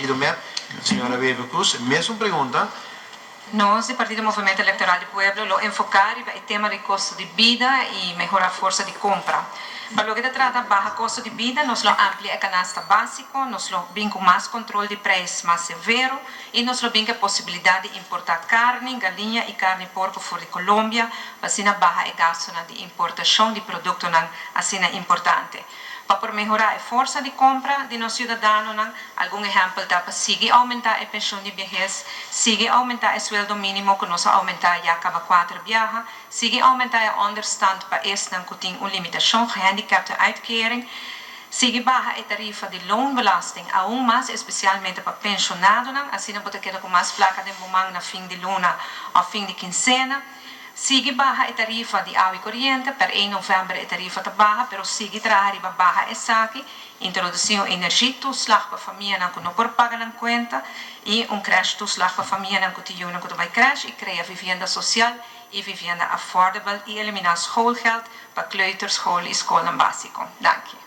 Partido MER, señora Bebe Cruz. Mesma pergunta. Nós, do Partido Movimento Eleitoral do Pueblo, lo enfocar o tema do custo de vida e melhorar a força de compra. Para o que trata baixo custo de vida, nós lo amplia a canasta básico, nós lo bem com mais controle de preços mais severo e nós lo bem com a possibilidade de importar carne, galinha e carne de porco fora de Colômbia, assim a baixa o gasto de importação de produtos assim importante. Para melhorar a força de compra de nossos cidadãos, algum exemplo dá para seguir aumentar a pensão de vejez, seguir aumentar o sueldo mínimo que nós aumentar já cada 4 viagens, seguir aumentar o understand para este que tem uma limitação gehandicapte uitkering, seguir baixa a tarifa de loonbelasting, aún mais especialmente para pensionados, assim não pode quedar com mais placa de momento na fim de luna ou fim de quincena. Sigue baixa a tarifa de água e corrente, per 1 novembro a tarifa está baixa, pero sigue trazer baixa a saque, introduziu energia toeslag para a família que não pode pagar na conta e creche toeslag para a família que vai creche e cria vivenda social e vivenda affordable e eliminar schoolgeld para kleuterschool e school básico. Dank je.